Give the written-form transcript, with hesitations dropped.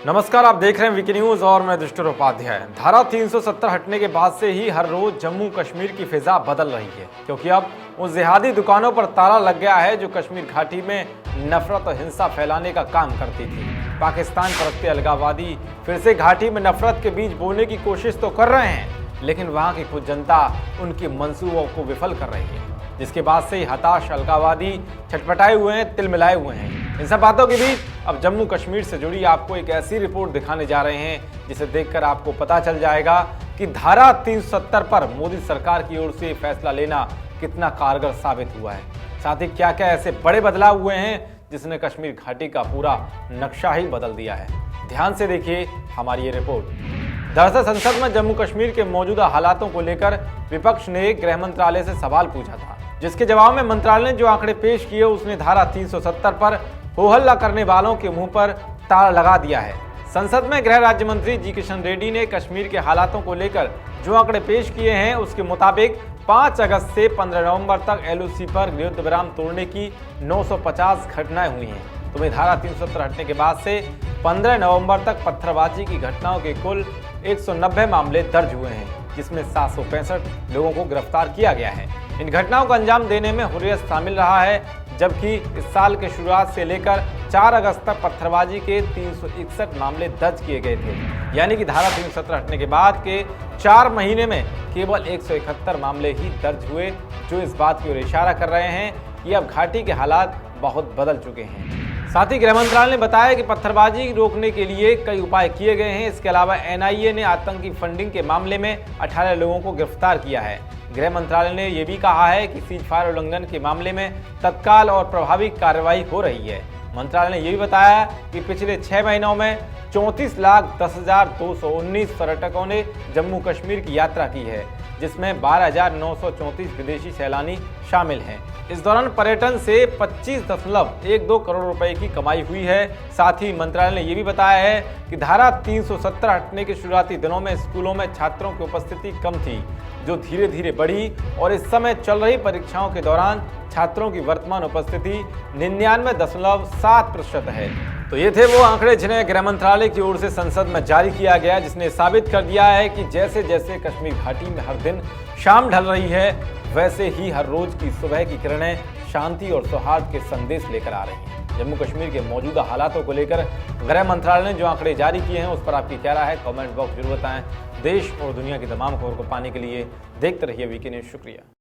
नमस्कार, आप देख रहे हैं वीके न्यूज और मैं दुष्टर उपाध्याय। धारा 370 हटने के बाद से ही हर रोज जम्मू कश्मीर की फिजा बदल रही है, क्योंकि अब उन जिहादी दुकानों पर ताला लग गया है जो कश्मीर घाटी में नफरत और हिंसा फैलाने का काम करती थी। पाकिस्तान परखते अलगाववादी फिर से घाटी में नफरत के बीज बोने की कोशिश तो कर रहे हैं, लेकिन वहां की खुद जनता उनके मंसूबों को विफल कर रही है, जिसके बाद से ही हताश अलगाववादी छटपटाए हुए हैं, तिलमिलाए हुए हैं। इन सब बातों के बीच अब जम्मू कश्मीर से जुड़ी आपको एक ऐसी रिपोर्ट दिखाने जा रहे हैं जिसे देखकर आपको पता चल जाएगा कि धारा 370 पर मोदी सरकार की ओर से फैसला लेना कितना कारगर साबित हुआ है। साथ ही क्या क्या ऐसे बड़े बदलाव हुए हैं जिसने कश्मीर घाटी का पूरा नक्शा ही बदल दिया है। ध्यान से देखिए हमारी ये रिपोर्ट। दरअसल संसद में जम्मू कश्मीर के मौजूदा हालातों को लेकर विपक्ष ने गृह मंत्रालय से सवाल पूछा था, जिसके जवाब में मंत्रालय ने जो आंकड़े पेश किए उसने धारा 370 पर हो हल्ला करने वालों के मुंह पर ताला लगा दिया है। संसद में गृह राज्य मंत्री जी किशन रेड्डी ने कश्मीर के हालातों को लेकर जो आंकड़े पेश किए हैं उसके मुताबिक 5 अगस्त से 15 नवंबर तक LOC पर युद्ध विराम तोड़ने की 950 घटनाएं हुई हैं। तो वहीं धारा 370 हटने के बाद से 15 नवंबर तक पत्थरबाजी की घटनाओं के कुल 190 मामले दर्ज हुए हैं, जिसमें 765 लोगों को गिरफ्तार किया गया है। इन घटनाओं को अंजाम देने में हुर्रियत शामिल रहा है, जबकि इस साल के शुरुआत से लेकर 4 अगस्त तक पत्थरबाजी के 361 मामले दर्ज किए गए थे। यानी कि धारा 370 हटने के बाद के 4 महीने में केवल 171 मामले ही दर्ज हुए, जो इस बात की ओर इशारा कर रहे हैं कि अब घाटी के हालात बहुत बदल चुके हैं। साथ ही गृह मंत्रालय ने बताया कि पत्थरबाजी रोकने के लिए कई उपाय किए गए हैं। इसके अलावा NIA ने आतंकी फंडिंग के मामले में 18 लोगों को गिरफ्तार किया है। गृह मंत्रालय ने यह भी कहा है कि सीज फायर उल्लंघन के मामले में तत्काल और प्रभावी कार्रवाई हो रही है। मंत्रालय ने यह भी बताया कि पिछले 6 महीनों में 34,10,219 पर्यटकों ने जम्मू कश्मीर की यात्रा की है, जिसमें 12,934 विदेशी सैलानी शामिल हैं। इस दौरान पर्यटन से 25.12 करोड़ रुपए की कमाई हुई है। साथ ही मंत्रालय ने यह भी बताया है कि धारा 370 हटने के शुरुआती दिनों में स्कूलों में छात्रों की उपस्थिति कम थी, जो धीरे धीरे बढ़ी और इस समय चल रही परीक्षाओं के दौरान छात्रों की वर्तमान उपस्थिति 99.7% है। तो ये थे वो आंकड़े जिन्हें गृह मंत्रालय की ओर से संसद में जारी किया गया, जिसने साबित कर दिया है कि जैसे जैसे कश्मीर घाटी में हर दिन शाम ढल रही है, वैसे ही हर रोज की सुबह की किरणें शांति और सौहार्द के संदेश लेकर आ रही हैं। जम्मू कश्मीर के मौजूदा हालातों को लेकर गृह मंत्रालय ने जो आंकड़े जारी किए हैं उस पर आपकी क्या राय है, कमेंट बॉक्स जरूर बताएं। देश और दुनिया की तमाम खबर को पाने के लिए देखते रहिए वीके न्यूज। शुक्रिया।